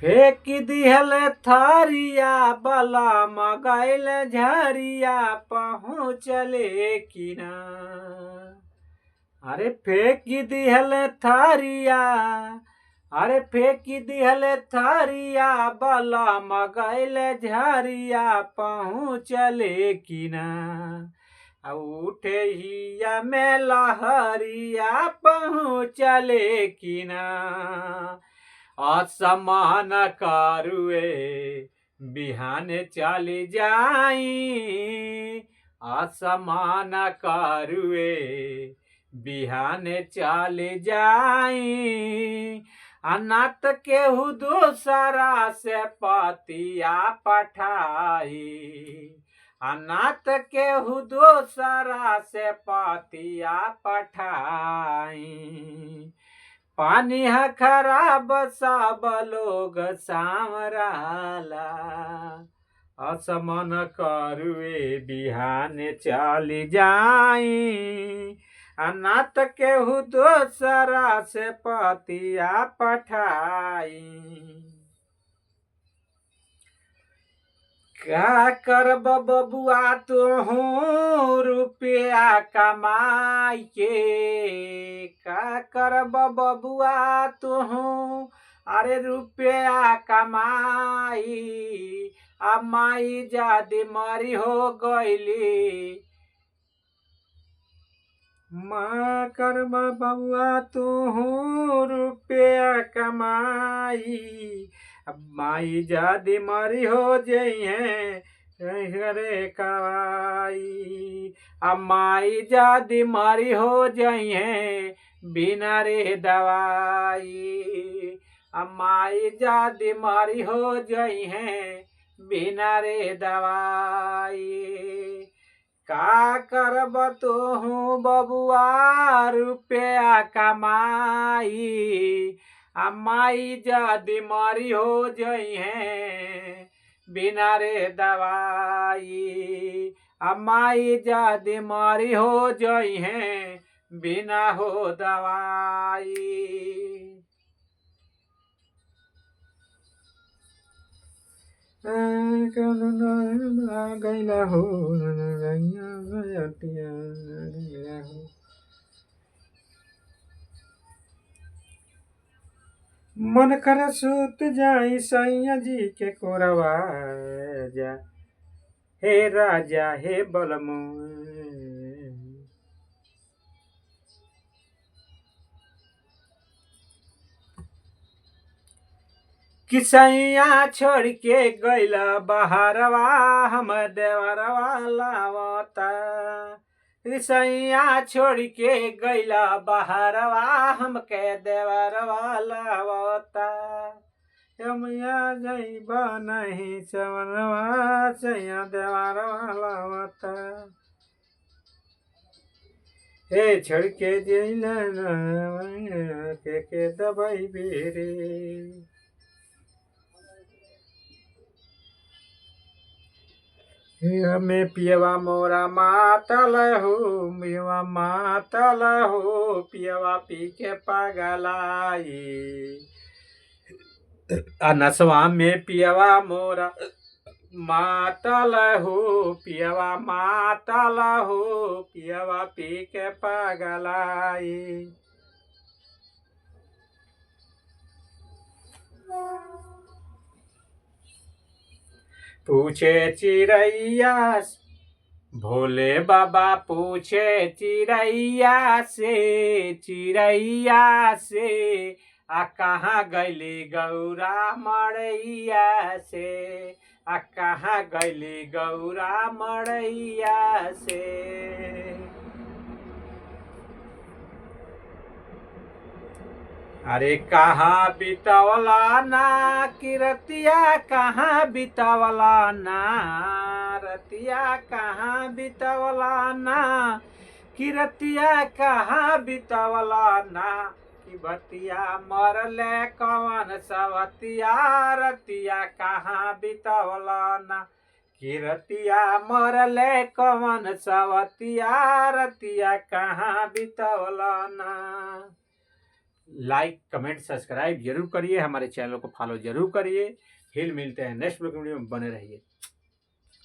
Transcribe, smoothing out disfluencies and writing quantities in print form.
फेंक दिहल थारिया बला मगैल झरिया पहुँचले कि ना। अरे फेंक दिहल थारिया, अरे फेंक दिहल थारिया बला मगैल झरिया पहुँचले कि ना। उठे हिया में लहरिया पहुँचले कि ना। असमान कारुए बिहान चली जाई, असमान कारुए बिहान चली जाई। अनाथ केहू दूसरा से पतिया पठाई, अनाथ केहू दूसरा से पतिया पठाई। पानी है खराब सब लोग सांवराला, असमन करुए बिहान चली जाई। अनाथ केहू दूसरा से पतिया पठाई। क्या करब बबुआ तुहू रुपया कमाई के, क्या करब बबुआ तुहू अरे रुपया कमाई। माई जादी मरी हो गईली, माँ करब बबुआ तुहू रुपया कमाई। माई जादी मरी हो जइहे घरे कवाई। माई जादी मरी हो जइहे बिना रे दवाई। माई जादी मरी हो जइहे बिना रे दवाई। का करब तुहू बबुआ रुपया कमाई। माई जादी मरी हो जइहे बिना रे दवाई। माई जादी मरी हो जइहे बिना हो दवाई। गैला हो गैला हो। मन कर सूत जाई सैया जी के कोरवा जा, हे राजा हे बलमु। किसैया छोड़ के गैला बहरवा हम देवरवा लावता। किसैया छोड़ के गैला बहरवा हमके देवरवा लावता। यमुया जइबा नहीं सवनवा सैया देवरवा लावता। हे छोड़ के जइला के दबाई बेरे। में पियवा मोरा मातल हो, पियवा मातल हो, पियवा पी के पगलाई। नसवा में पियवा मोरा मातल हो, पियवा मातल हो, पियवा पी के पगलाई। पूछे चिड़ैया भोले बाबा, पूछे चिड़ैया से, चिड़ैया से कहाँ गैली गौरा मड़ैया से। कहाँ गैली गौरा मड़ैया से। अरे कहाँ बितवला ना किरतिया, कहाँ बितवला ना रतिया, कहाँ बितवला ना किरतिया, कहाँ बितवला ना। कि बतिया मरले कवन सवतिया, रतिया कहाँ बितवला ना। किरतिया मरले कवन सवतिया, रतिया कहाँ बितवला ना। लाइक कमेंट सब्सक्राइब जरूर करिए, हमारे चैनल को फॉलो जरूर करिए। फिर मिलते हैं नेक्स्ट वीडियो में, बने रहिए।